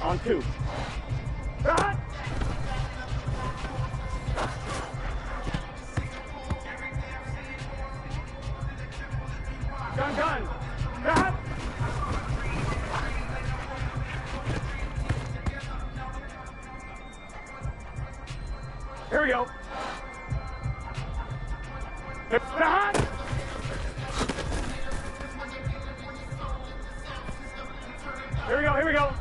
On 2. Cut! Gun! Cut! Here we go. Cut! Here we go.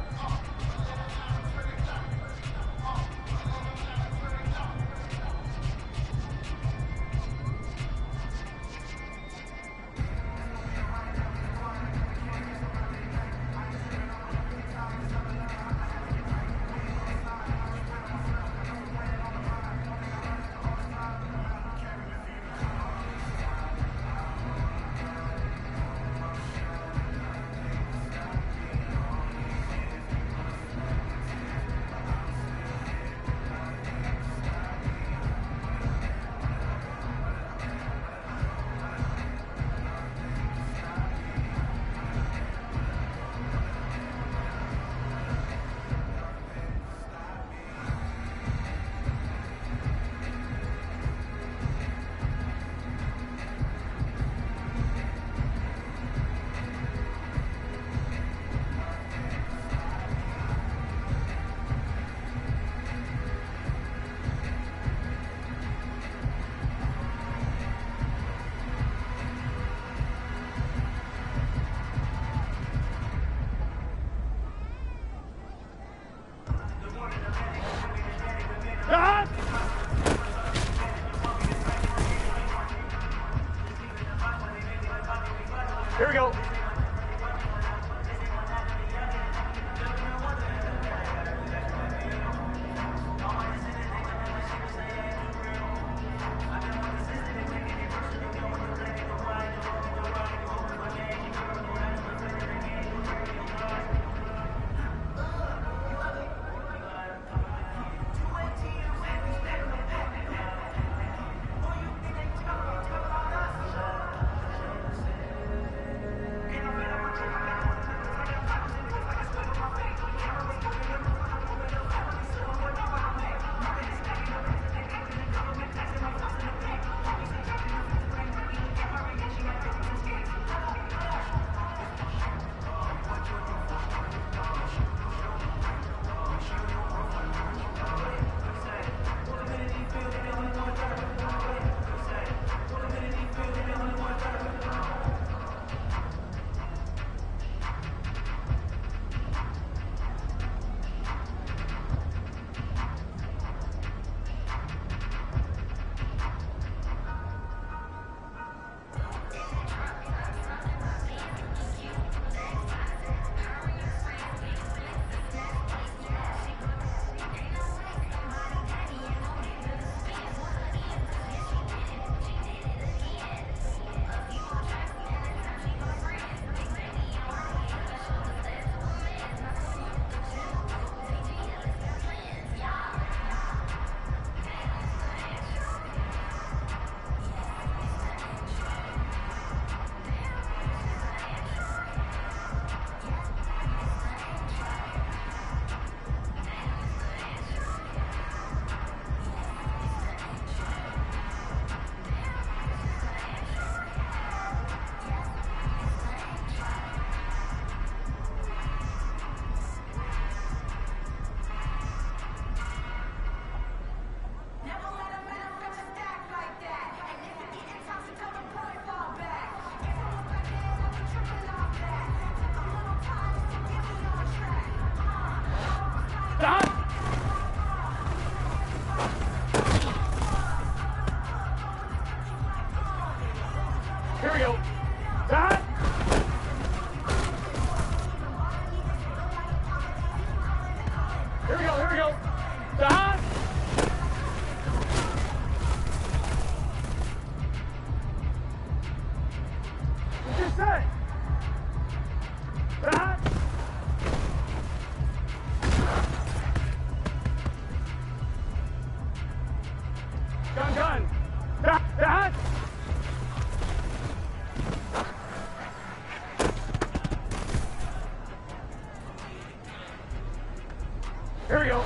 Here we go.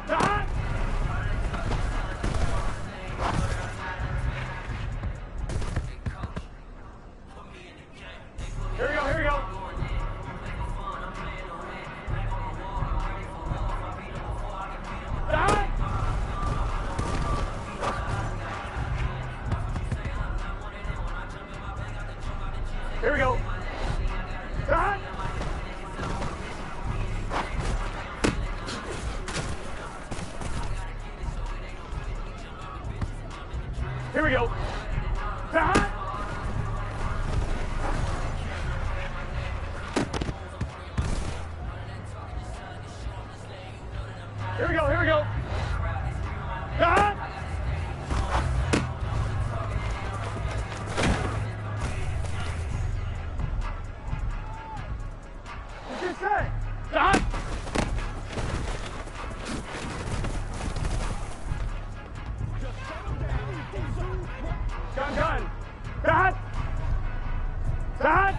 The hot. Here we go, here we go. The hot. Here we go. The hot. Here we go. The hot. Here we go, here we go. The hot. What's it say? The hot. Gun. The hot. The hot.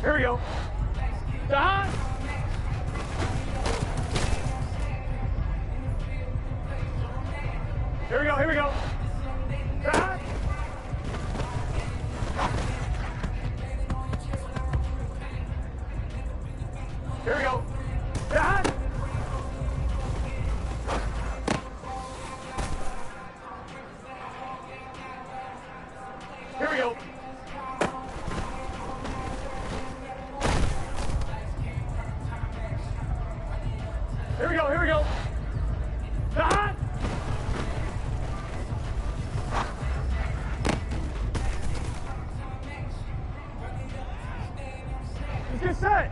Here we go. The hot. Here we go, here we go. The hot. Here we go. The hot. Here we go. Here we go, here we go. The hot. Let's get set.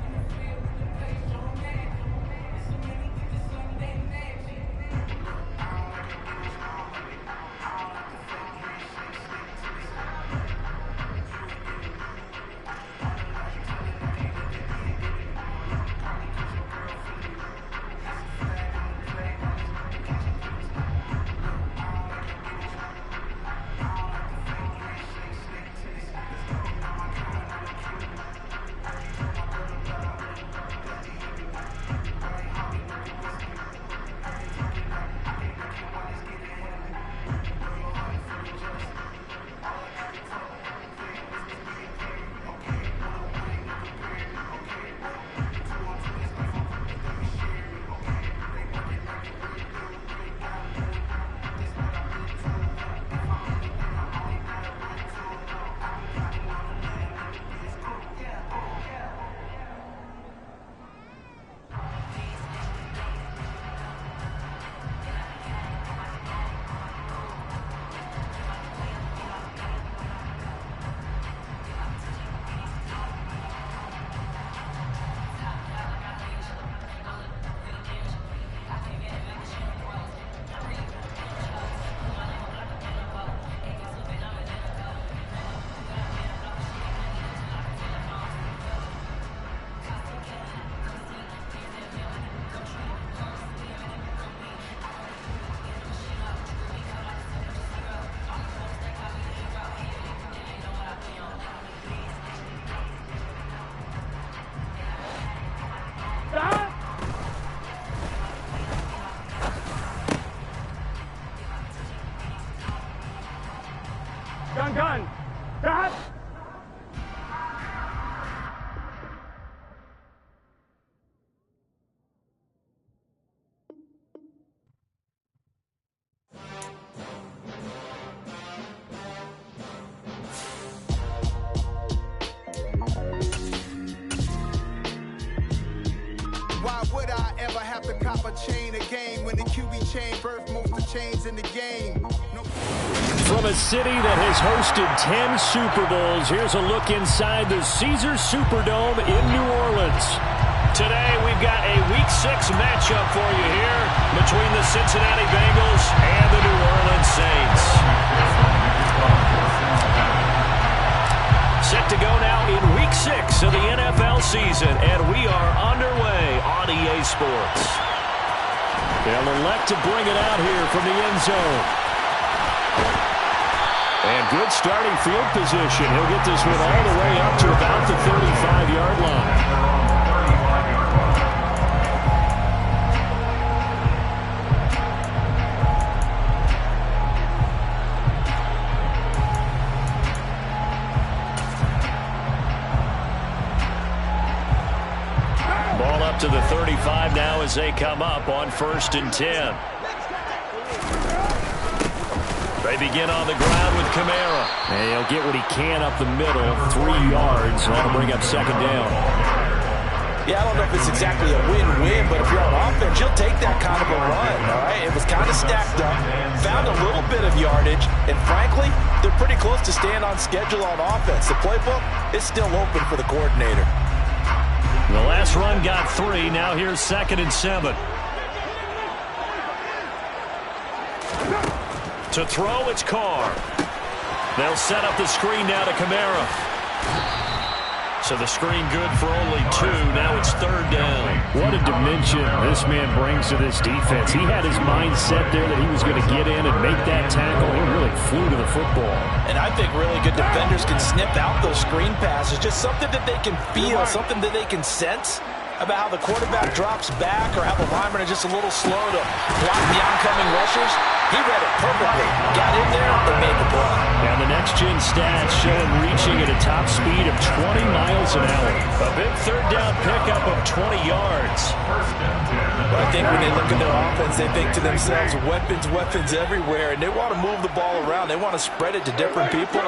Gun. That. Why would I ever have to cop a chain again when the QB chain birthed most of the chains in the game? No. From a city that has hosted 10 Super Bowls, here's a look inside the Caesars Superdome in New Orleans. Today, we've got a Week 6 matchup for you here between the Cincinnati Bengals and the New Orleans Saints. Set to go now in Week 6 of the NFL season, and we are underway on EA Sports. They'll elect to bring it out here from the end zone. And good starting field position. He'll get this one all the way up to about the 35-yard line. Ball up to the 35 now as they come up on 1st and 10. They begin on the ground with Kamara. And he'll get what he can up the middle, 3 yards. That'll bring up 2nd down. Yeah, I don't know if it's exactly a win-win, but if you're on offense, you'll take that kind of a run, all right? It was kind of stacked up, found a little bit of yardage, and frankly, they're pretty close to staying on schedule on offense. The playbook is still open for the coordinator. The last run got 3. Now here's 2nd and 7. To throw, it's Carr. They'll set up the screen now to Kamara. So the screen good for only 2. Now it's 3rd down. What a dimension this man brings to this defense. He had his mind set there that he was going to get in and make that tackle. He really flew to the football. And I think really good defenders can snip out those screen passes. Just something that they can feel, something that they can sense about how the quarterback drops back or how the linemen are just a little slow to block the oncoming rushers. He read it perfectly. Got in there and made the play. And the next-gen stats show him reaching at a top speed of 20 miles an hour. A big 3rd down pickup of 20 yards. But I think when they look at their offense, they think to themselves, weapons, weapons everywhere, and they want to move the ball around. They want to spread it to different people.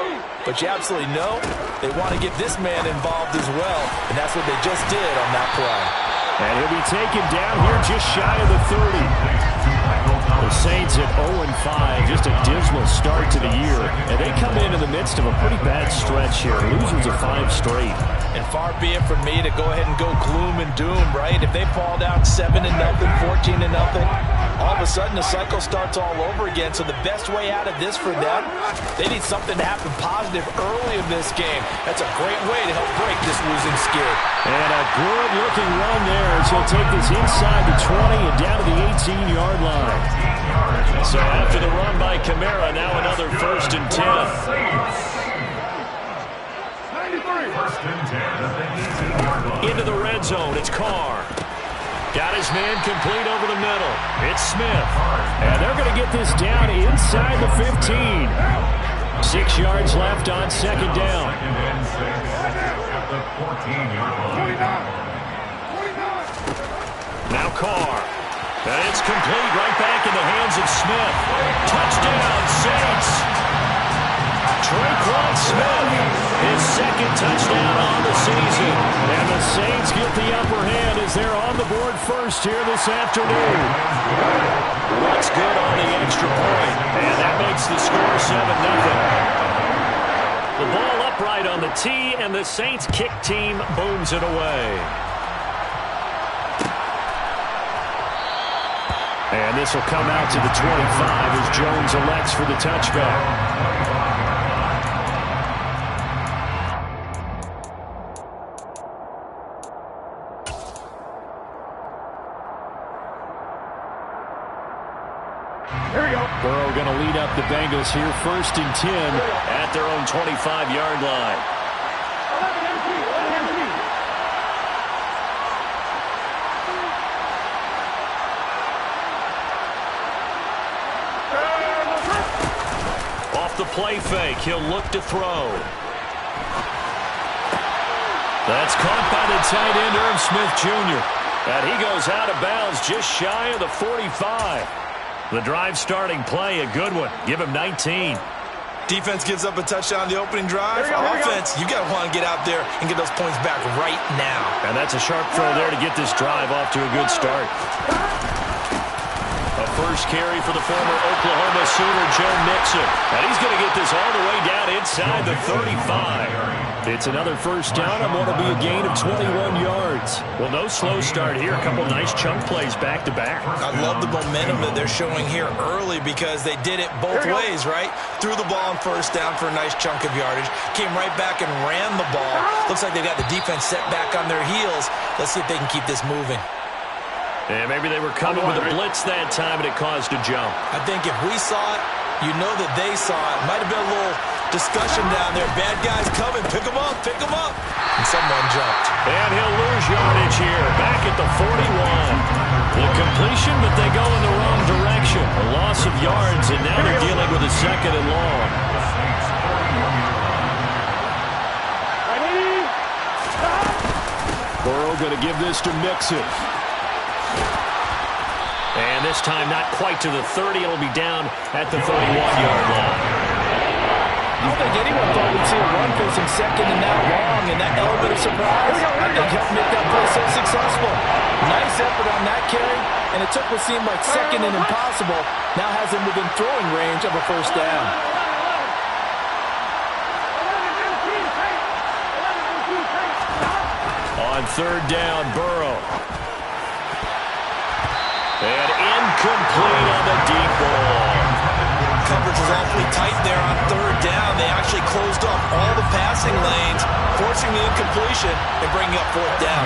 But you absolutely know they want to get this man involved as well, and that's what they just did on that play. And he'll be taken down here just shy of the 30. The Saints at 0-5, just a dismal start to the year. And they come in the midst of a pretty bad stretch here. Losers of 5 straight. And far be it from me to go ahead and go gloom and doom, right? If they fall down 7-0, 14-0, all of a sudden the cycle starts all over again. So the best way out of this for them, they need something to happen positive early in this game. That's a great way to help break this losing skid. And a good-looking run there as he'll take this inside the 20 and down to the 18-yard line. So after the run by Kamara, now another 1st and 10. Into the red zone, it's Carr. Got his man complete over the middle. It's Smith. And they're going to get this down inside the 15. 6 yards left on 2nd down. Now Carr. And it's complete right back in the hands of Smith. Touchdown, Saints. Traquan Smith, his 2nd touchdown on the season. And the Saints get the upper hand as they're on the board first here this afternoon. Looks good on the extra point. And that makes the score 7-0. The ball upright on the tee, and the Saints kick team booms it away. And this will come out to the 25 as Jones elects for the touchback. Here we go. Burrow going to lead up the Bengals here, 1st and 10 at their own 25-yard line. Off the play fake, he'll look to throw. That's caught by the tight end, Irv Smith Jr. And he goes out of bounds just shy of the 45. The drive starting play, a good one. Give him 19. Defense gives up a touchdown on the opening drive. Offense, you got to want to get out there and get those points back right now. And that's a sharp throw there to get this drive off to a good start. A first carry for the former Oklahoma Sooner, Joe Mixon. And he's going to get this all the way down inside the 35. It's another 1st down and what will be a gain of 21 yards. Well, no slow start here. A couple nice chunk plays back-to-back. I love the momentum that they're showing here early because they did it both ways, right? Threw the ball on 1st down for a nice chunk of yardage. Came right back and ran the ball. Looks like they've got the defense set back on their heels. Let's see if they can keep this moving. And maybe they were coming with a blitz that time and it caused a jump. I think if we saw it, You know that they saw it. Might have been a little discussion down there. Bad guys coming. Pick them up. Pick them up. And someone jumped. And he'll lose yardage here. Back at the 41. The completion, but they go in the wrong direction. A loss of yards, and now they're dealing with a second and long. Burrow going to give this to Mixon. And this time not quite to the 30. It'll be down at the 31-yard line. I don't think anyone thought we'd see a run facing second and that long, and that element of surprise, I think, helped make that play so successful. Nice effort on that carry, and it took what seemed like second and impossible, now has him within throwing range of a first down. On third down, Burrow. And incomplete on the deep ball. Coverage was awfully tight there on third down. They actually closed off all the passing lanes, forcing the incompletion and bringing up fourth down.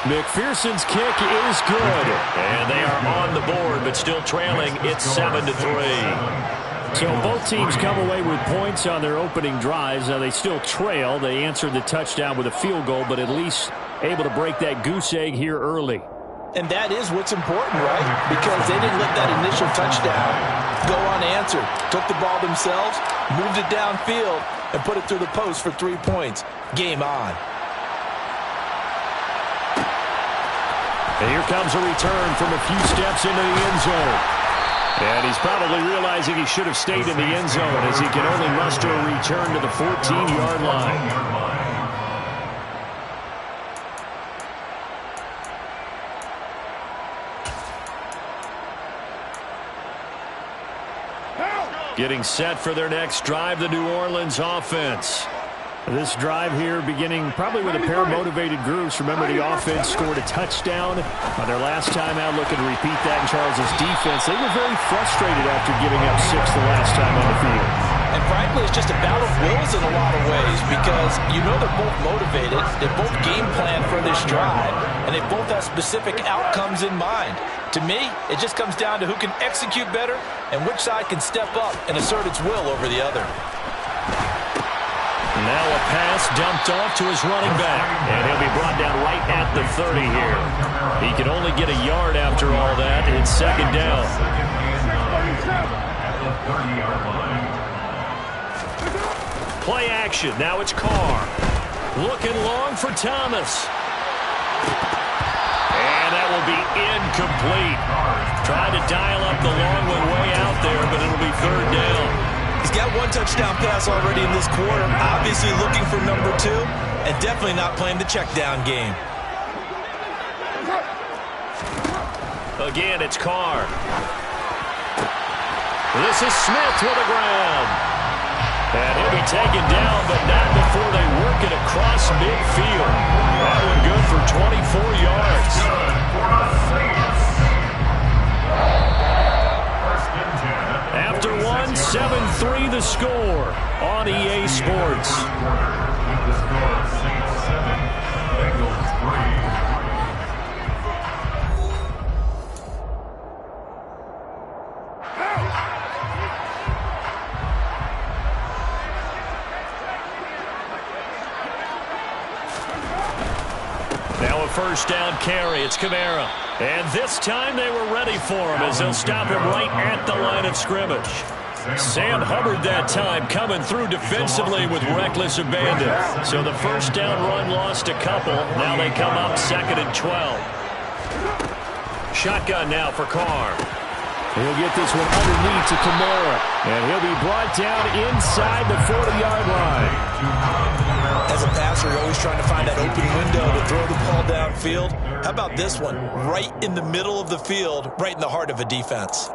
McPherson's kick is good. And they are on the board, but still trailing. It's 7-3. So both teams come away with points on their opening drives. Now they still trail. They answered the touchdown with a field goal, but at least able to break that goose egg here early. And that is what's important, right? Because they didn't let that initial touchdown go unanswered. Took the ball themselves, moved it downfield, and put it through the post for 3 points. Game on. And here comes a return from a few steps into the end zone. And he's probably realizing he should have stayed in the end zone as he can only muster a return to the 14-yard line. Getting set for their next drive, the New Orleans offense. This drive here beginning probably with a pair of motivated groups. Remember, the offense scored a touchdown on their last time out. Looking to repeat that in Charles' defense. They were very frustrated after giving up 6 the last time on the field. And frankly, it's just a battle of wills in a lot of ways because you know they're both motivated. They both game plan for this drive, and they both have specific outcomes in mind. To me, it just comes down to who can execute better and which side can step up and assert its will over the other. Now a pass dumped off to his running back. And he'll be brought down right at the 30 here. He can only get a yard after all that. It's second down. Play action. Now it's Carr. Looking long for Thomas. And that will be incomplete. Trying to dial up the long one way out there, but it'll be third down. He's got one touchdown pass already in this quarter. Obviously looking for number 2, and definitely not playing the check down game. Again, it's Carr. This is Smith with the ground. And he'll be taken down, but not before they work it across midfield. That one good for 24 yards. After one, 7-3 the score on EA Sports. Now a first down carry. It's Kamara. And this time they were ready for him as they'll stop him right at the line of scrimmage. Sam Hubbard that time coming through defensively with reckless abandon. So the first down run lost a couple. Now they come up 2nd and 12. Shotgun now for Carr. He'll get this one underneath to Kamara. And he'll be brought down inside the 40-yard line. As a passer, you're always trying to find that open window to throw the ball downfield. How about this one? Right in the middle of the field, right in the heart of a defense.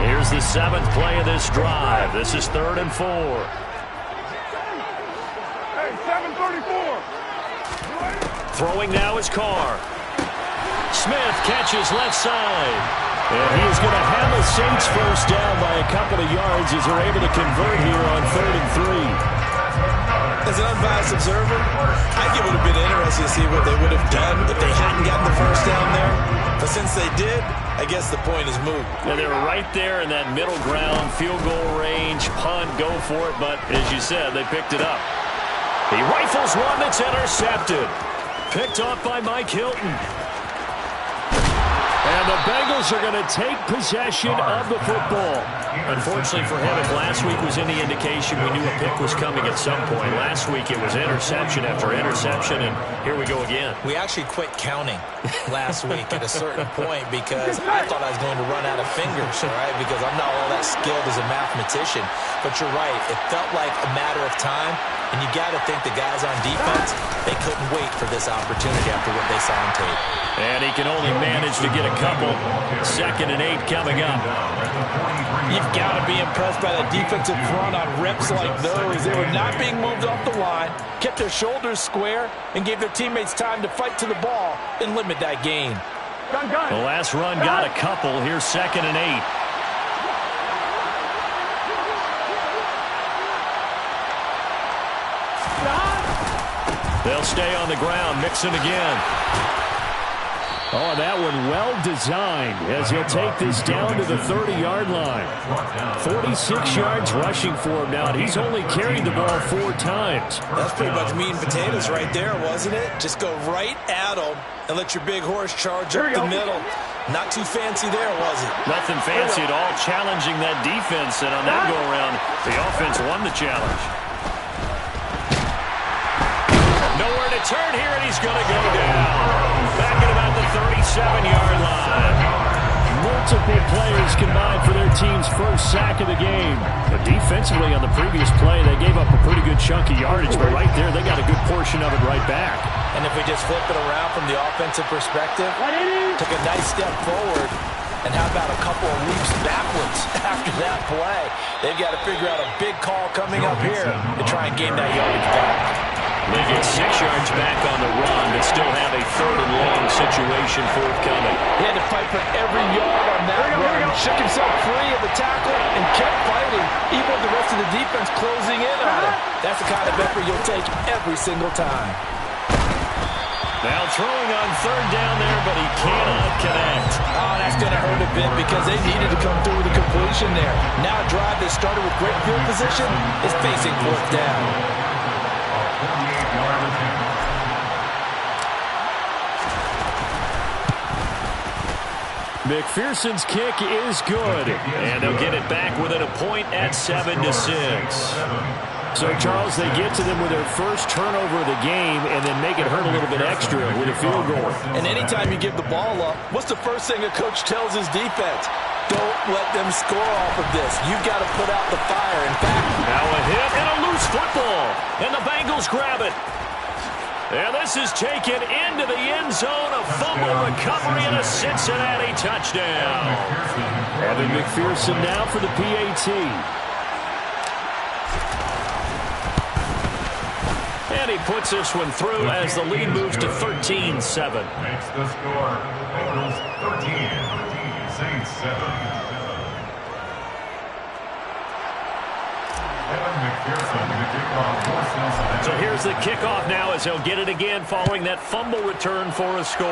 Here's the 7th play of this drive. This is 3rd and 4. Hey, 7:34. Throwing now is Carr. Smith catches left side. And he is going to have a Saints first down by a couple of yards as they're able to convert here on 3rd and 3. As an unbiased observer, I think it would have been interesting to see what they would have done if they hadn't gotten the first down there. But since they did, I guess the point is moot. Yeah, they were right there in that middle ground, field goal range, punt, go for it. But as you said, they picked it up. He rifles one that's intercepted. Picked off by Mike Hilton. And the Bengals are going to take possession of the football. Unfortunately for him, if last week was any indication, we knew a pick was coming at some point. Last week it was interception after interception, and here we go again. We actually quit counting last week at a certain point because I thought I was going to run out of fingers, all right, because I'm not all that skilled as a mathematician. But you're right, it felt like a matter of time, and you got to think the guys on defense, they couldn't wait for this opportunity after what they saw on tape. And he can only manage to get a couple. 2nd and 8 coming up. You've got to be impressed by the defensive front on reps like those. They were not being moved off the line, kept their shoulders square, and gave their teammates time to fight to the ball and limit that gain. The last run got a couple. Here's 2nd and 8. They'll stay on the ground, mixing again. Oh, that one well designed as he'll take this down to the 30-yard line. 46 yards rushing for him now, and he's only carried the ball 4 times. That's pretty much meat and potatoes right there, wasn't it? Just go right at him and let your big horse charge up the middle. Not too fancy there, was it? Nothing fancy at all, challenging that defense, and on that go-around, the offense won the challenge. Nowhere to turn here, and he's going to go down. Back at about the 37-yard line. Multiple players combined for their team's first sack of the game. But defensively on the previous play, they gave up a pretty good chunk of yardage, but right there, they got a good portion of it right back. And if we just flip it around from the offensive perspective, took a nice step forward, and how about a couple of leaps backwards after that play? They've got to figure out a big call coming up here to try and gain that yardage back. They get 6 yards back on the run, but still have a 3rd and long situation forthcoming. He had to fight for every yard on that run. Shook himself free of the tackle and kept fighting, even with the rest of the defense closing in on him. That's the kind of effort you'll take every single time. Now throwing on 3rd down there, but he cannot connect. Oh, that's going to hurt a bit because they needed to come through with a completion there. Now a drive that started with great field position is facing 4th down. McPherson's kick is good, and they'll get it back within a point at 7-6. So, Charles, they get to them with their first turnover of the game and then make it hurt a little bit extra with a field goal. And anytime you give the ball up, what's the first thing a coach tells his defense? Don't let them score off of this. You've got to put out the fire. In fact, now a hit and a loose football, and the Bengals grab it. And this is taken into the end zone, a fumble recovery and a Cincinnati touchdown. Evan McPherson now for the PAT. And he puts this one through as the lead moves to 13-7. Makes the score. Bengals 13, Saints 7. So here's the kickoff now as he'll get it again following that fumble return for a score.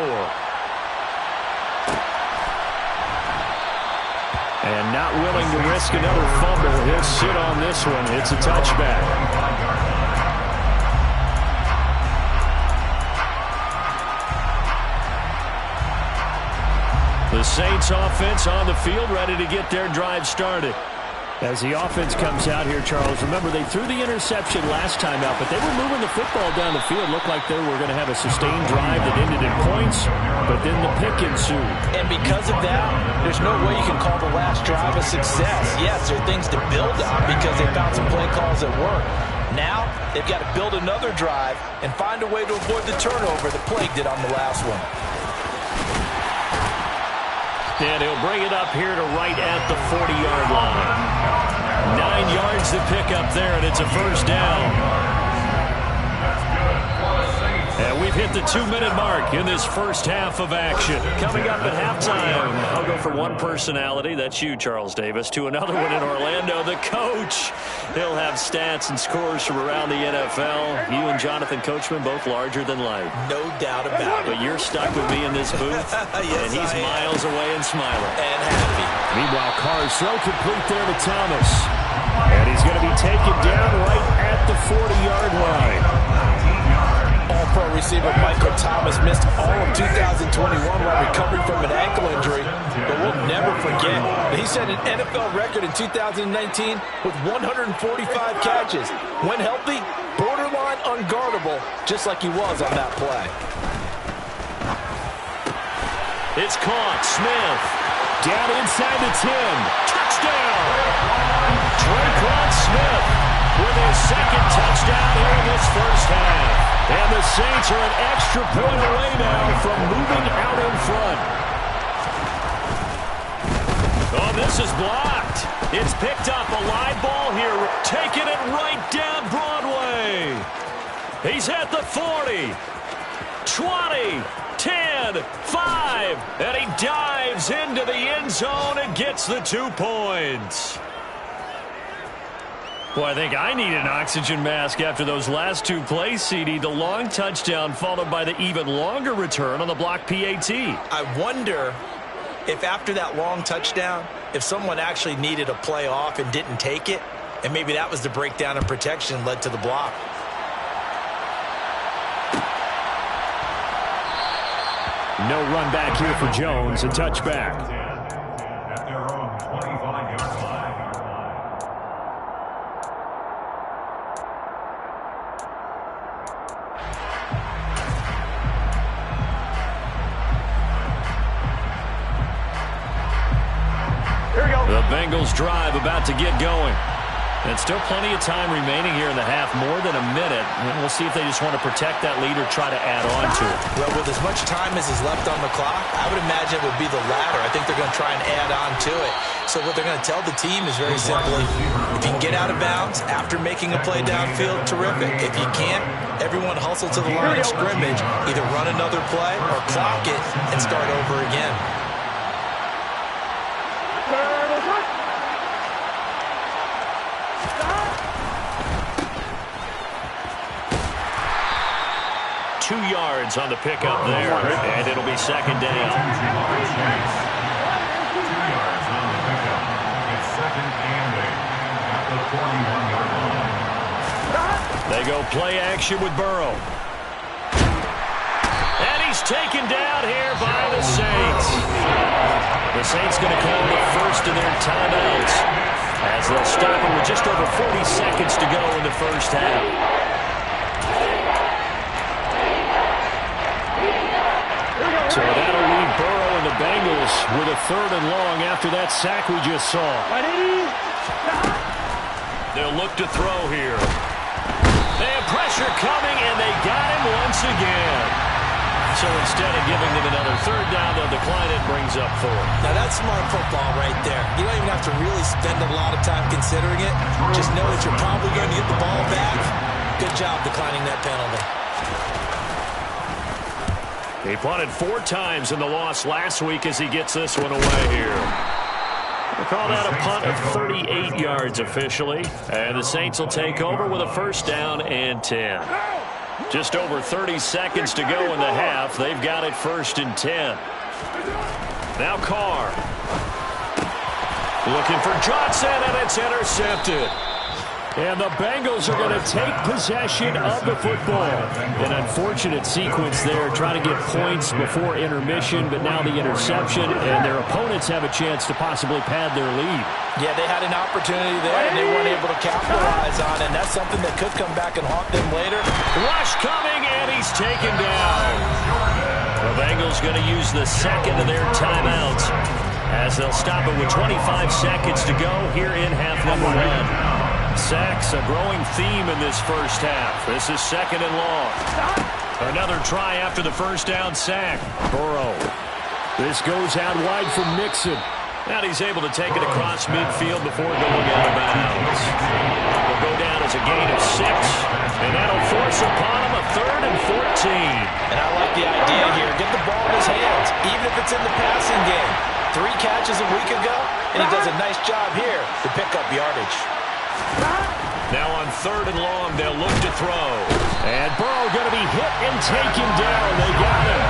And not willing to risk another fumble, he'll sit on this one. It's a touchback. The Saints offense on the field ready to get their drive started. As the offense comes out here, Charles, remember they threw the interception last time out, but they were moving the football down the field. Looked like they were going to have a sustained drive that ended in points, but then the pick ensued. And because of that, there's no way you can call the last drive a success. Yes, there are things to build on because they found some play calls that work. Now, they've got to build another drive and find a way to avoid the turnover that plagued it on the last one. And he'll bring it up here to right at the 40-yard line. 9 yards to pick up there, and it's a first down. And we've hit the 2-minute mark in this first half of action. Coming up at halftime, I'll go from one personality, that's you, Charles Davis, to another one in Orlando, the coach. He'll have stats and scores from around the NFL. You and Jonathan Coachman, both larger than life. No doubt about it. But you're stuck with me in this booth, yes, and he's miles away and smiling. And happy. Meanwhile, Carr's throw complete there to Thomas. And he's going to be taken down right at the 40-yard line. All-pro receiver Michael Thomas missed all of 2021 while recovering from an ankle injury, but we'll never forget that he set an NFL record in 2019 with 145 catches. When healthy, borderline unguardable, just like he was on that play. It's caught. Smith down inside the 10. Touchdown! Traquan Smith with his second touchdown here in this first half. And the Saints are an extra point away now from moving out in front. Oh, this is blocked. It's picked up. A live ball here. Taking it right down Broadway. He's at the 40. 20. 10, 5, and he dives into the end zone and gets the 2 points. Boy, I think I need an oxygen mask after those last two plays, CD. The long touchdown followed by the even longer return on the block PAT. I wonder if after that long touchdown, if someone actually needed a play off and didn't take it, and maybe that was the breakdown in protection led to the block. No run back here for Jones. A touchback. At their own 25-yard line. Here we go. The Bengals drive about to get going. And still plenty of time remaining here in the half, more than a minute. And we'll see if they just want to protect that lead or try to add on to it. Well, with as much time as is left on the clock, I would imagine it would be the latter. I think they're going to try and add on to it. So what they're going to tell the team is very simply, if you can get out of bounds after making a play downfield, terrific. If you can't, everyone hustle to the line of scrimmage, either run another play or clock it and start over again. 2 yards on the pickup there, and it'll be second down. 2 yards on the pickup. It's second and 8 at the 41-yard line. They go play action with Burrow. And he's taken down here by the Saints. The Saints going to call the first of their timeouts as they'll stop it with just over 40 seconds to go in the first half. So that'll leave Burrow and the Bengals with a 3rd and long after that sack we just saw. They'll look to throw here. They have pressure coming, and they got him once again. So instead of giving them another 3rd down, they'll decline it, brings up 4. Now that's smart football right there. You don't even have to really spend a lot of time considering it. Just know that you're probably going to get the ball back. Good job declining that penalty. He punted 4 times in the loss last week as he gets this one away here. We'll call that a punt of 38 yards officially. And the Saints will take over with a 1st down and 10. Just over 30 seconds to go in the half. They've got it 1st and 10. Now Carr. Looking for Johnson, and it's intercepted. And the Bengals are going to take possession of the football. An unfortunate sequence there, trying to get points before intermission, but now the interception, and their opponents have a chance to possibly pad their lead. Yeah, they had an opportunity there, and they weren't able to capitalize on it, and that's something that could come back and haunt them later. Rush coming, and he's taken down. The Bengals going to use the 2nd of their timeouts as they'll stop it with 25 seconds to go here in half number 1. Sacks, a growing theme in this first half. This is 2nd and long. Another try after the 1st down sack. Burrow. This goes out wide for Mixon. And he's able to take it across midfield before going out of bounds. Will go down as a gain of 6, and that'll force upon him a 3rd and 14. And I like the idea here. Get the ball in his hands, even if it's in the passing game. 3 catches a week ago, and he does a nice job here to pick up yardage. Now on 3rd and long, they'll look to throw. And Burrow going to be hit and taken down. They got him.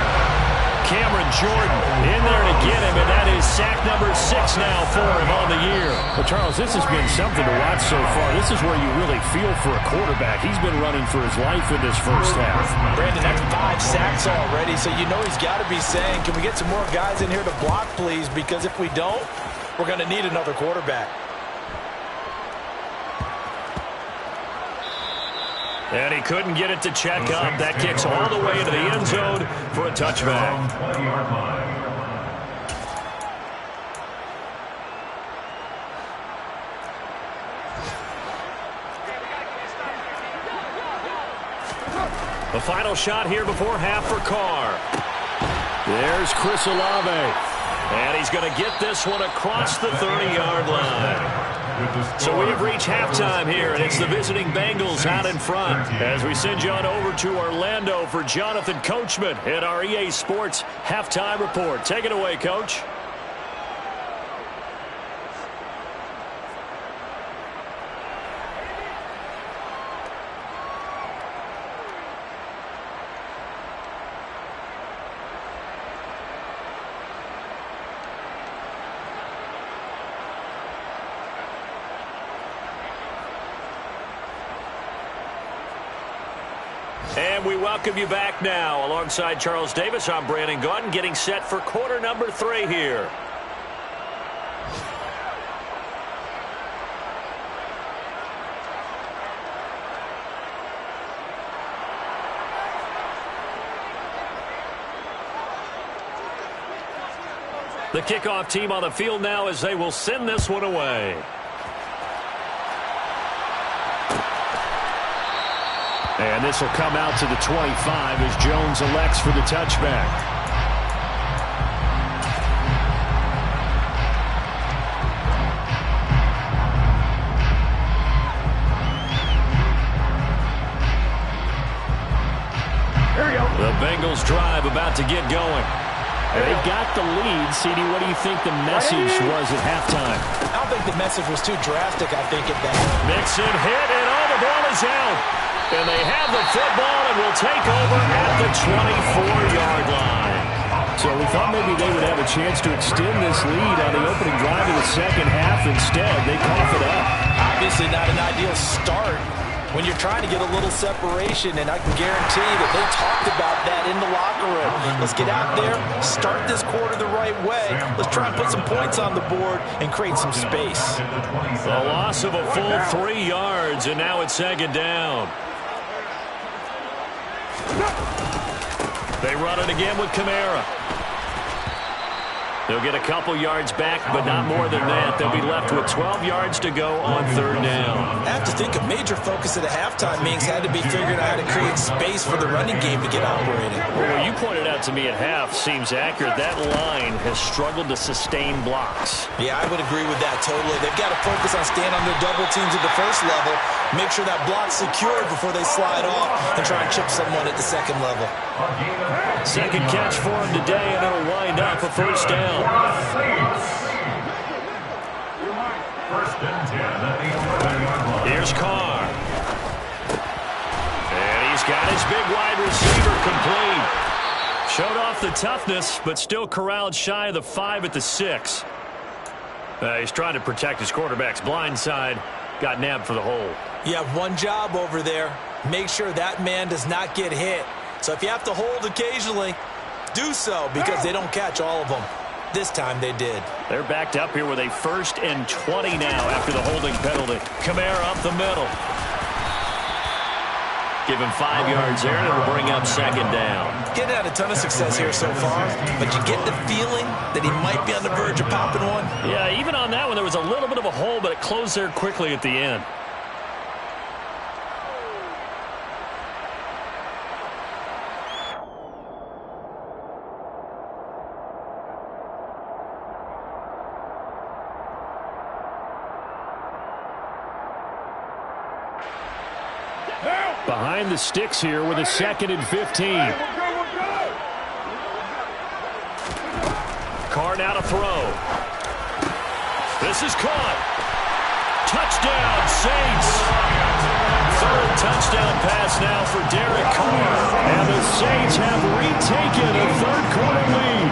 Cameron Jordan in there to get him, and that is sack number 6 now for him on the year. Well, Charles, this has been something to watch so far. This is where you really feel for a quarterback. He's been running for his life in this first half. Brandon, that's 5 sacks already, so you know he's got to be saying, can we get some more guys in here to block, please? Because if we don't, we're going to need another quarterback. And he couldn't get it to check up. That kicks all the way into the end zone for a touchback. The final shot here before half for Carr. There's Chris Olave. And he's going to get this one across the 30-yard line. So we have reached halftime here, and it's the visiting Bengals out in front. As we send you on over to Orlando for Jonathan Coachman at our EA Sports Halftime Report. Take it away, Coach. And we welcome you back now. Alongside Charles Davis, I'm Brandon Gaudin, getting set for quarter number 3 here. The kickoff team on the field now as they will send this one away. And this will come out to the 25 as Jones elects for the touchback. Here we go. The Bengals drive about to get going. And they got the lead. CD, what do you think the message was at halftime? I don't think the message was too drastic, I think, at that. Mixon hit, and all the ball is out. And they have the football and will take over at the 24-yard line. So we thought maybe they would have a chance to extend this lead on the opening drive of the second half. Instead, they cough it up. Obviously not an ideal start when you're trying to get a little separation, and I can guarantee that they talked about that in the locker room. Let's get out there, start this quarter the right way. Let's try and put some points on the board and create some space. The loss of a full 3 yards, and now it's second down. They run it again with Kamara. They'll get a couple yards back, but not more than that. They'll be left with 12 yards to go on 3rd down. I have to think a major focus at the halftime means had to be figuring out how to create space for the running game to get operating. Well, what you pointed out to me at half seems accurate. That line has struggled to sustain blocks. Yeah, I would agree with that totally. They've got to focus on staying on their double teams at the first level, make sure that block's secured before they slide off, and try and chip someone at the second level. Second catch for him today, and it'll wind up a first down. First and 10 at the 11-yard line. Here's Carr. And he's got his big wide receiver complete. Showed off the toughness, but still corralled shy of the 5 at the 6. He's trying to protect his quarterback's blind side. Got nabbed for the hole. You have one job over there. Make sure that man does not get hit. So if you have to hold occasionally, do so, because they don't catch all of them. This time they did. They're backed up here with a 1st and 20 now after the holding penalty. Kamara up the middle. Give him 5 yards there, and it'll bring up second down. Getting had a ton of success here so far, but you get the feeling that he might be on the verge of popping one. Yeah, even on that one, there was a little bit of a hole, but it closed there quickly at the end. Behind the sticks here with a 2nd and 15. Carr now to throw. This is caught. Touchdown, Saints. 3rd touchdown pass now for Derek Carr. And the Saints have retaken a 3rd quarter lead.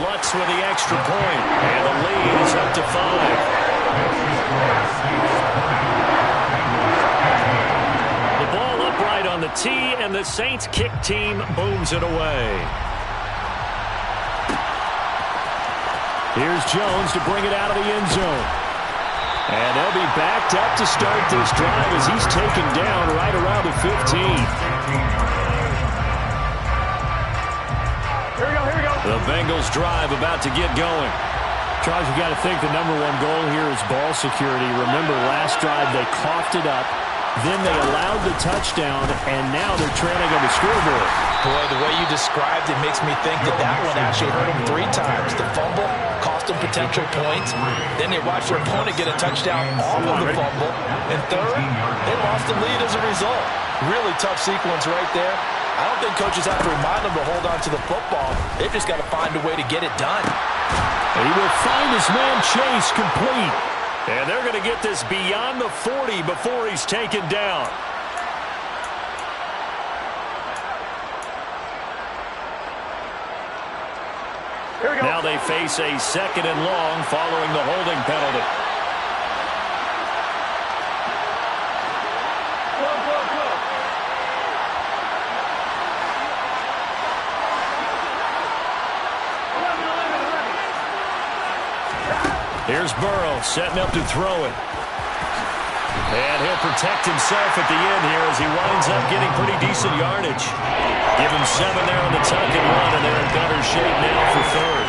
Lutz with the extra point. And the lead is up to 5. The ball upright on the tee, and the Saints kick team booms it away. Here's Jones to bring it out of the end zone. And they'll be backed up to start this drive as he's taken down right around the 15. Here we go. The Bengals drive about to get going. Charles, you got to think the #1 goal here is ball security. Remember, last drive they coughed it up. Then they allowed the touchdown, and now they're trailing on the scoreboard. Boy, the way you described it makes me think that one actually hurt them 3 times. The fumble cost them potential points. Then they watched their opponent get a touchdown off of the fumble. And 3rd, they lost the lead as a result. Really tough sequence right there. I don't think coaches have to remind them to hold on to the football. They've just got to find a way to get it done. He will find his man Chase complete. And they're going to get this beyond the 40 before he's taken down. Here we go. Now they face a 2nd and long following the holding penalty. Here's Burrow setting up to throw it. And he'll protect himself at the end here as he winds up getting pretty decent yardage. Give him 7 there on the tuck and 1, and they're in better shape now for 3rd.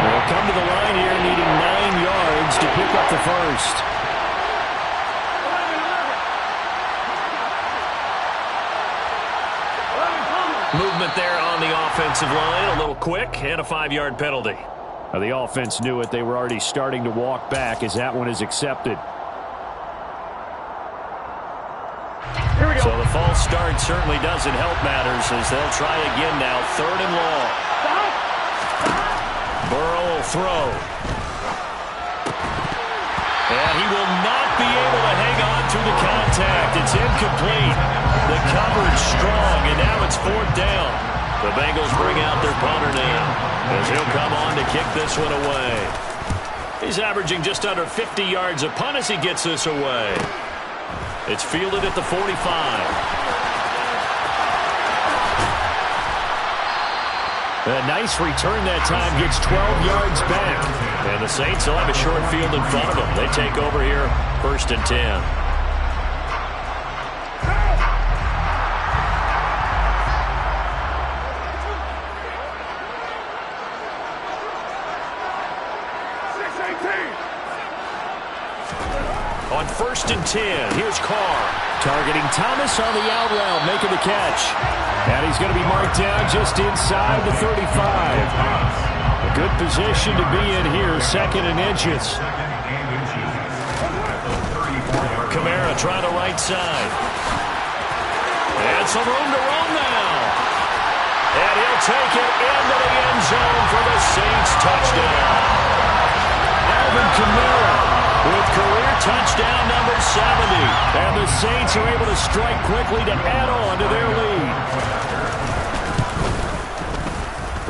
They'll come to the line here needing 9 yards to pick up the 1st. Movement there on the offensive line, a little quick, and a 5-yard penalty. Now, the offense knew it. They were already starting to walk back as that one is accepted. Here we go. So the false start certainly doesn't help matters as they'll try again now. 3rd and long. Burrow will throw. And he will not be able to hang on through the contact. It's incomplete. The coverage strong, and now it's 4th down. The Bengals bring out their punter now as he'll come on to kick this one away. He's averaging just under 50 yards a punt as he gets this away. It's fielded at the 45. A nice return that time, gets 12 yards back. And the Saints will have a short field in front of them. They take over here, 1st and 10. On 1st and 10, here's Carr. Targeting Thomas on the out route, making the catch. And he's going to be marked down just inside the 35. A good position to be in here, 2nd and inches. Kamara trying to right side. And some room to run now. And he'll take it into the end zone for the Saints touchdown. Alvin Kamara with career touchdown number 70. And the Saints are able to strike quickly to add on to their lead.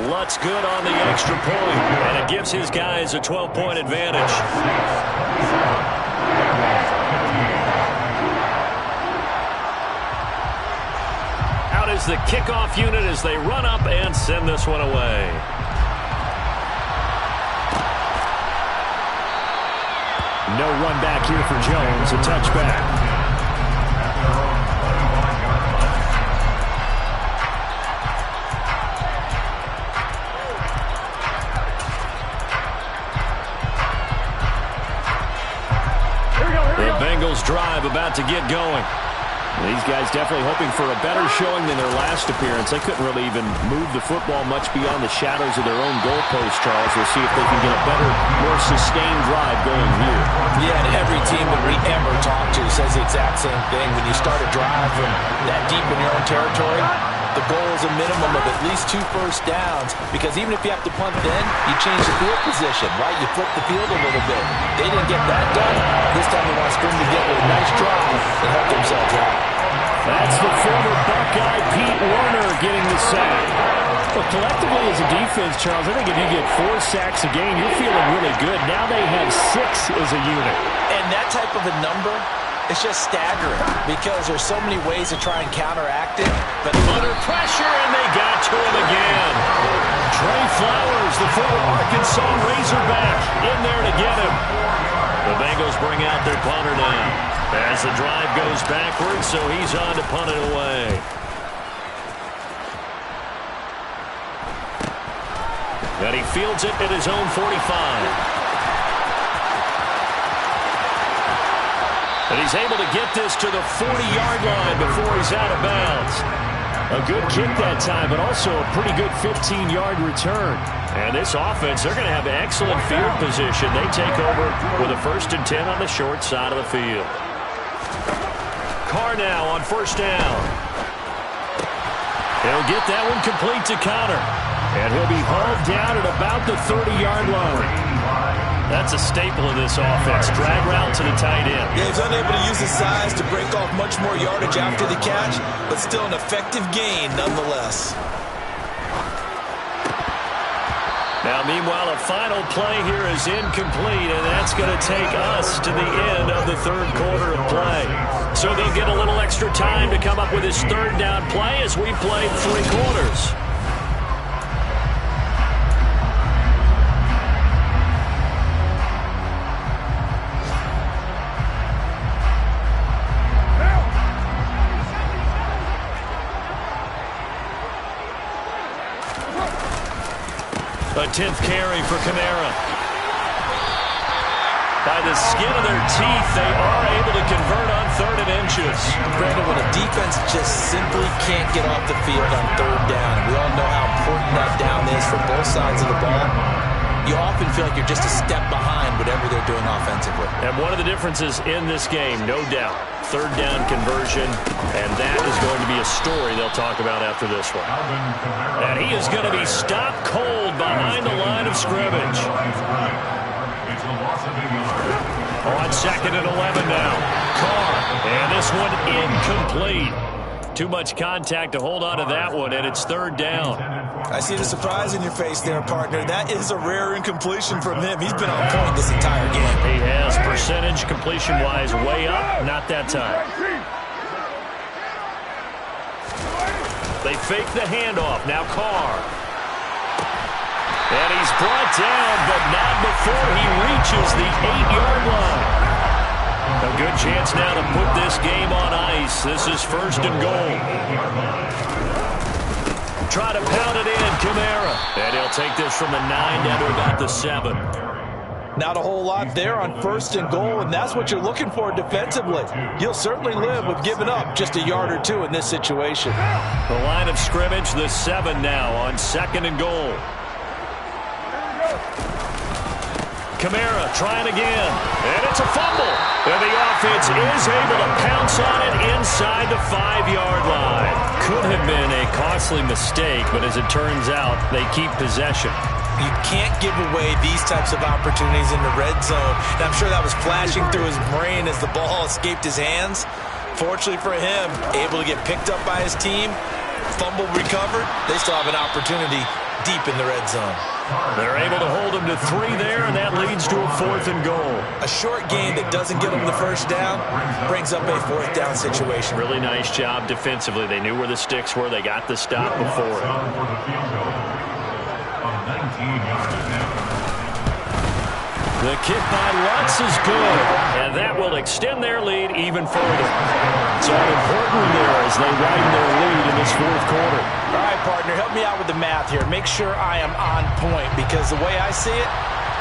Lutz good on the extra point, and it gives his guys a 12-point advantage. Out is the kickoff unit as they run up and send this one away. No run back here for Jones, a touchback. The Bengals drive about to get going. These guys definitely hoping for a better showing than their last appearance. They couldn't really even move the football much beyond the shadows of their own goalpost, Charles. We'll see if they can get a better, more sustained drive going here. Yeah, and every team that we ever talk to says the exact same thing. When you start a drive from that deep in your own territory, the goal is a minimum of at least 2 first downs, because even if you have to punt then, you change the field position, right? You flip the field a little bit. They didn't get that done. This time they want to string together a nice drive and help themselves out. That's the former Buckeye Pete Werner getting the sack. Well, collectively as a defense, Charles, I think if you get 4 sacks a game, you're feeling really good. Now they have 6 as a unit. And that type of a number, it's just staggering because there's so many ways to try and counteract it. But under pressure, and they got to him again. Trey Flowers, the former Arkansas Razorback, in there to get him. The Bengals bring out their punter now as the drive goes backwards, so he's on to punt it away. And he fields it at his own 45. And he's able to get this to the 40-yard line before he's out of bounds. A good kick that time, but also a pretty good 15-yard return. And this offense, they're going to have excellent field position. They take over with a 1st and 10 on the short side of the field. Carr now on 1st down. He'll get that one complete to Connor. And he'll be hauled down at about the 30-yard line. That's a staple of this offense. Drag route to the tight end. Yeah, he's unable to use his size to break off much more yardage after the catch, but still an effective gain nonetheless. Now, meanwhile, a final play here is incomplete, and that's going to take us to the end of the 3rd quarter of play. So they'll get a little extra time to come up with his 3rd down play as we played 3 quarters. A 10th carry for Kamara. By the skin of their teeth, they are able to convert on 3rd and inches. Brandon, when a defense just simply can't get off the field on 3rd down, we all know how important that down is for both sides of the ball, you often feel like you're just a step behind whatever they're doing offensively. And one of the differences in this game, no doubt, 3rd down conversion, and that is going to be a story they'll talk about after this one. And he is going to be stopped cold behind the line of scrimmage. On 2nd and 11 now. Carr, and this one incomplete. Too much contact to hold on to that one, and it's 3rd down. I see the surprise in your face there, partner. That is a rare incompletion from him. He's been on point this entire game. He has percentage completion-wise way up, not that time. They fake the handoff. Now Carr. And he's brought down, but not before he reaches the 8-yard line. A good chance now to put this game on ice. This is 1st and goal. Try to pound it in, Kamara. And he'll take this from the 9 down to about the 7. Not a whole lot there on 1st and goal, and that's what you're looking for defensively. You'll certainly live with giving up just a yard or 2 in this situation. The line of scrimmage, the 7 now on 2nd and goal. Kamara trying again, and it's a fumble. And the offense is able to pounce on it inside the 5-yard line. Could have been a costly mistake, but as it turns out, they keep possession. You can't give away these types of opportunities in the red zone. And I'm sure that was flashing through his brain as the ball escaped his hands. Fortunately for him, able to get picked up by his team, fumble recovered. They still have an opportunity deep in the red zone. They're able to hold him to 3 there, and that leads to a 4th and goal. A short gain that doesn't get them the 1st down brings up a 4th down situation. Really nice job defensively. They knew where the sticks were. They got the stop before it. The kick by Lutz is good, and that will extend their lead even further. So important there as they widen their lead in this 4th quarter. All right, partner, help me out with the math here. Make sure I am on point, because the way I see it,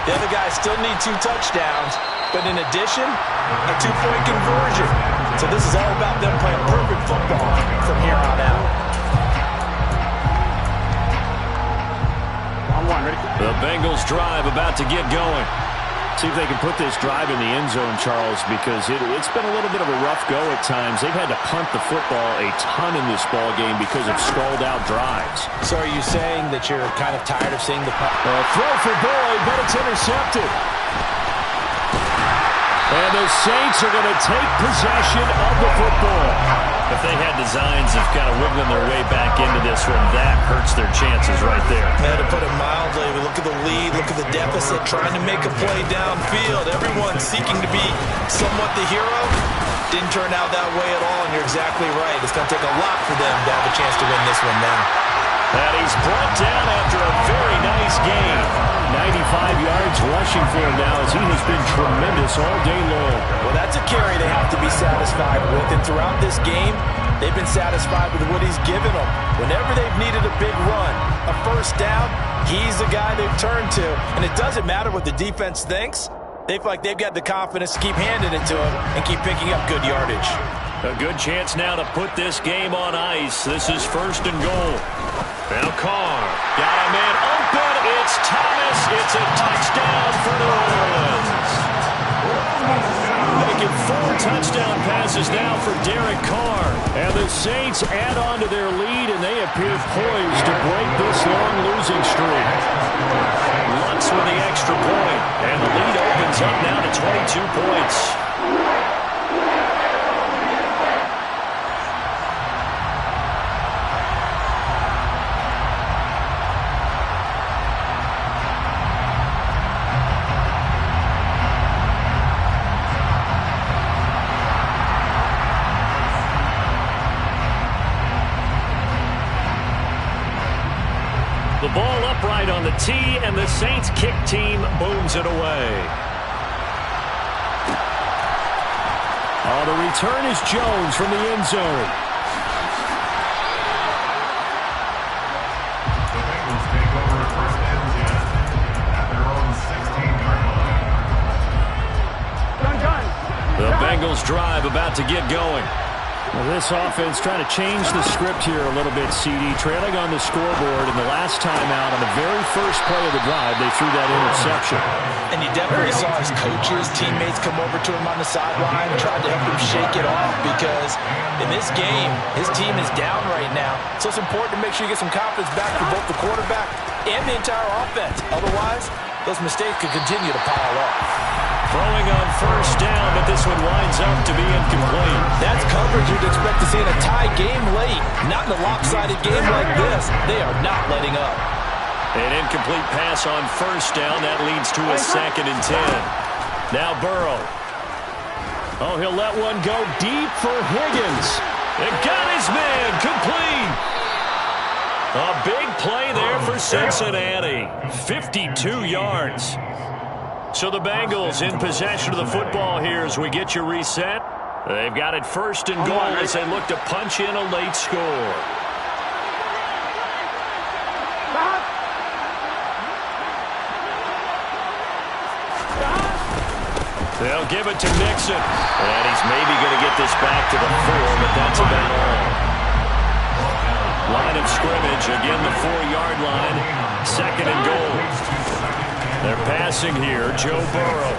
the other guys still need 2 touchdowns, but in addition, a 2-point conversion. So this is all about them playing perfect football from here on out. The Bengals drive about to get going. See if they can put this drive in the end zone, Charles, because it's been a little bit of a rough go at times. They've had to punt the football a ton in this ball game because of stalled-out drives. So are you saying that you're kind of tired of seeing the throw for Boyd, but it's intercepted. And the Saints are going to take possession of the football. If they had designs of kind of wiggling their way back into this one, that hurts their chances right there. Man, to put it mildly, look at the lead, look at the deficit, trying to make a play downfield. Everyone seeking to be somewhat the hero. Didn't turn out that way at all, and you're exactly right. It's going to take a lot for them to have a chance to win this one now. And he's brought down after a very nice game. 95 yards rushing for him now as he has been tremendous all day long. Well, that's a carry they have to be satisfied with. And throughout this game, they've been satisfied with what he's given them. Whenever they've needed a big run, a first down, he's the guy they've turned to. And it doesn't matter what the defense thinks. They feel like they've got the confidence to keep handing it to him and keep picking up good yardage. A good chance now to put this game on ice. This is 1st and goal. Now Carr got a man open. It's Thomas. It's a touchdown for New Orleans. Making 4 touchdown passes now for Derek Carr. And the Saints add on to their lead, and they appear poised to break this long losing streak. Lutz with the extra point, and the lead opens up now to 22 points. The ball upright on the tee, and the Saints kick team booms it away. Oh, the return is Jones from the end zone. The Bengals take over 1st and 10 at their own 16-yard line. The Bengals drive about to get going. Well, this offense trying to change the script here a little bit, CD. Trailing on the scoreboard, and the last time out on the very first play of the drive, they threw that interception. And you definitely saw his coaches, teammates come over to him on the sideline, tried to help him shake it off because in this game, his team is down right now. So it's important to make sure you get some confidence back for both the quarterback and the entire offense. Otherwise, those mistakes could continue to pile up. Throwing on 1st down, but this one winds up to be incomplete. That's coverage you'd expect to see in a tie game late. Not in a lopsided game like this. They are not letting up. An incomplete pass on 1st down. That leads to a 2nd and 10. Now Burrow. Oh, he'll let one go deep for Higgins. And got his man complete. A big play there for Cincinnati. 52 yards. So the Bengals in possession of the football here as we get you reset. They've got it 1st and goal as they look to punch in a late score. They'll give it to Nixon. And he's maybe going to get this back to the 4, but that's about all. Line of scrimmage, again the 4-yard line. 2nd and goal. They're passing here, Joe Burrow.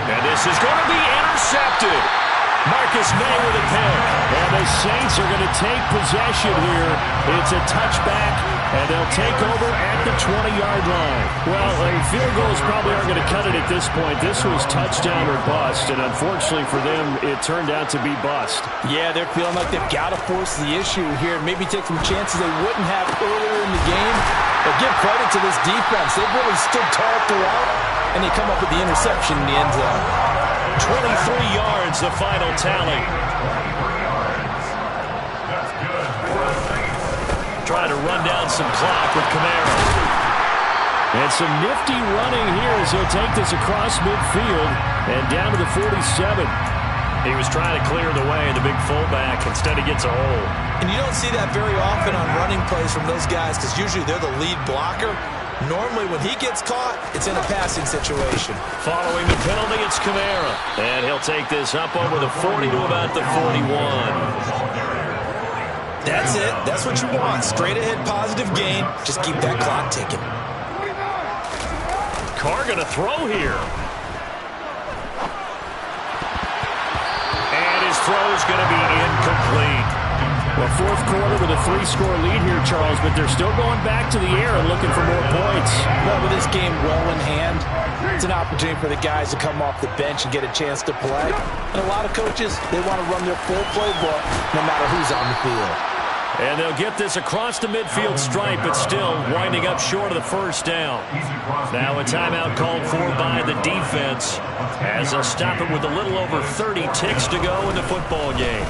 And this is going to be intercepted. Marcus May with a pick. And the Saints are going to take possession here. It's a touchback, and they'll take over at the 20-yard line. Well, field goals probably aren't going to cut it at this point. This was touchdown or bust, and unfortunately for them, it turned out to be bust. Yeah, they're feeling like they've got to force the issue here and maybe take some chances they wouldn't have earlier in the game. But give credit to this defense. They've really stood tall throughout, and they come up with the interception in the end zone. 23 yards, the final tally. Trying to run down some clock with Kamara. And some nifty running here as he'll take this across midfield and down to the 47. He was trying to clear the way, the big fullback. Instead, he gets a hole. And you don't see that very often on running plays from those guys because usually they're the lead blocker. Normally, when he gets caught, it's in a passing situation. Following the penalty, it's Kamara. And he'll take this up over the 40 to about the 41. That's it. That's what you want. Straight ahead, positive gain. Just keep that clock ticking. Carr going to throw here. And his throw is going to be incomplete. Well, fourth quarter with a 3-score lead here, Charles, but they're still going back to the air and looking for more points. Well, with this game well in hand, it's an opportunity for the guys to come off the bench and get a chance to play. And a lot of coaches, they want to run their full playbook no matter who's on the field. And they'll get this across the midfield stripe, but still winding up short of the first down. Now a timeout called for by the defense as they'll stop it with a little over 30 ticks to go in the football game.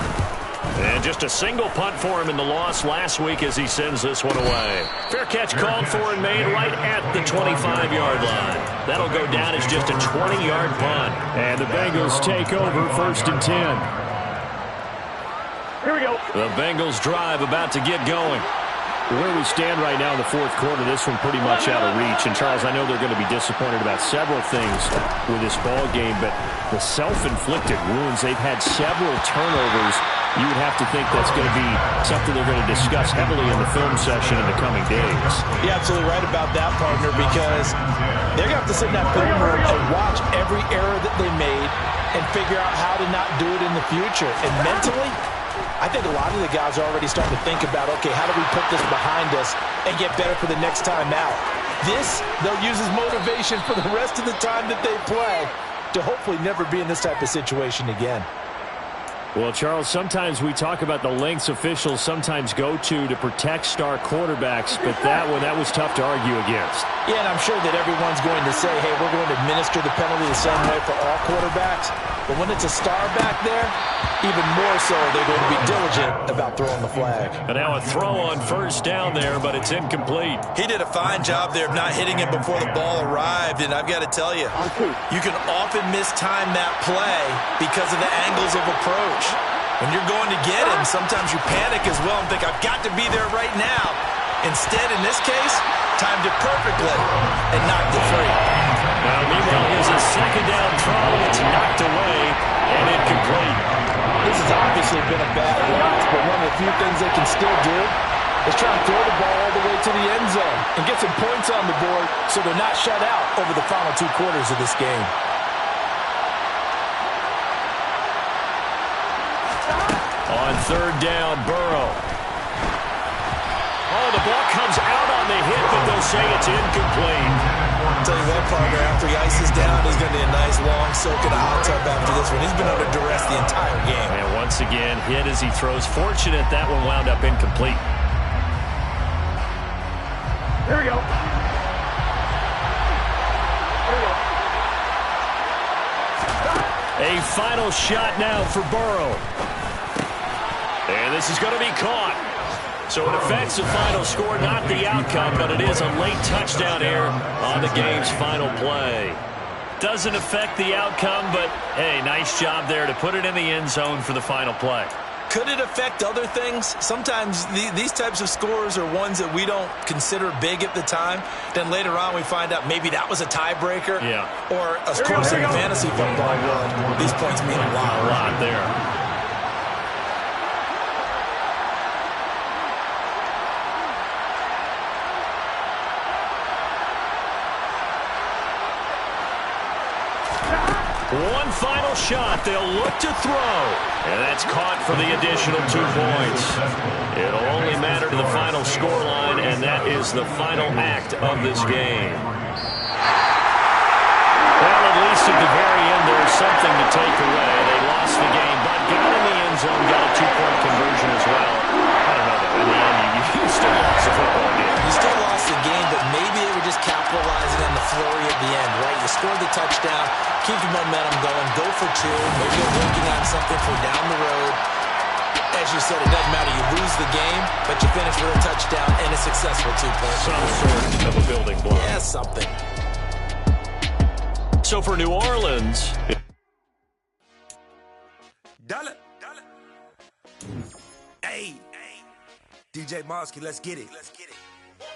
And just a single punt for him in the loss last week as he sends this one away. Fair catch called for and made right at the 25-yard line. That'll go down as just a 20-yard punt. And the Bengals take over 1st and 10. Here we go. The Bengals drive about to get going. Where we stand right now in the fourth quarter, this one pretty much out of reach. And, Charles, I know they're going to be disappointed about several things with this ball game, but the self-inflicted wounds, they've had several turnovers. You would have to think that's going to be something they're going to discuss heavily in the film session in the coming days. You're absolutely right about that, partner, because they're going to have to sit in that film room and watch every error that they made and figure out how to not do it in the future. And mentally, I think a lot of the guys are already starting to think about, okay, how do we put this behind us and get better for the next time out? This, they'll use as motivation for the rest of the time that they play to hopefully never be in this type of situation again. Well, Charles, sometimes we talk about the lengths officials sometimes go to protect star quarterbacks, but that was tough to argue against. Yeah, and I'm sure that everyone's going to say, hey, we're going to administer the penalty the same way for all quarterbacks. But when it's a star back there, even more so, they're going to be diligent about throwing the flag. And now a throw on first down there, but it's incomplete. He did a fine job there of not hitting it before the ball arrived, and I've got to tell you, you can often mistime that play because of the angles of approach. When you're going to get him, sometimes you panic as well and think, I've got to be there right now. Instead, in this case, timed it perfectly and knocked it free. Now, meanwhile, here's a second down throw. It's knocked away and incomplete. This has obviously been a bad loss, but one of the few things they can still do is try to throw the ball all the way to the end zone and get some points on the board so they're not shut out over the final 2 quarters of this game. On third down, Burrow. Oh, the ball comes out on the hit, but they'll say it's incomplete. I'll tell you what, partner, after he ices down, he's going to be a nice long soak in a hot tub after this one. He's been under duress the entire game. And once again, hit as he throws. Fortunate that one wound up incomplete. Here we go. A final shot now for Burrow. And this is going to be caught. So it affects the final score, not the outcome, but it is a late touchdown error on the game's final play. Doesn't affect the outcome, but, hey, nice job there to put it in the end zone for the final play. Could it affect other things? Sometimes these types of scores are ones that we don't consider big at the time. Then later on we find out maybe that was a tiebreaker. Yeah. Or, of course, in the fantasy football world, these points mean a lot. A lot there. One final shot. They'll look to throw. And that's caught for the additional 2 points. It'll only matter to the final scoreline, and that is the final act of this game. Well, at least at the very end, there's something to take away. They lost the game, but got in the end zone, got a 2-point conversion as well. I don't know, though. In the end, you still lost the football game. You still lost the game, but maybe they were just capitalizing on the flurry at the end, right? You scored the touchdown, keep the momentum going, go for 2. Maybe you're working on something for down the road. As you said, it doesn't matter. You lose the game, but you finish with a touchdown and a successful 2-point. Some sort of a building block. Yeah, something. So for New Orleans... Dollar. Hey, DJ Mosky, let's get it.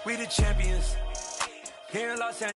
We the champions. here in Los Angeles.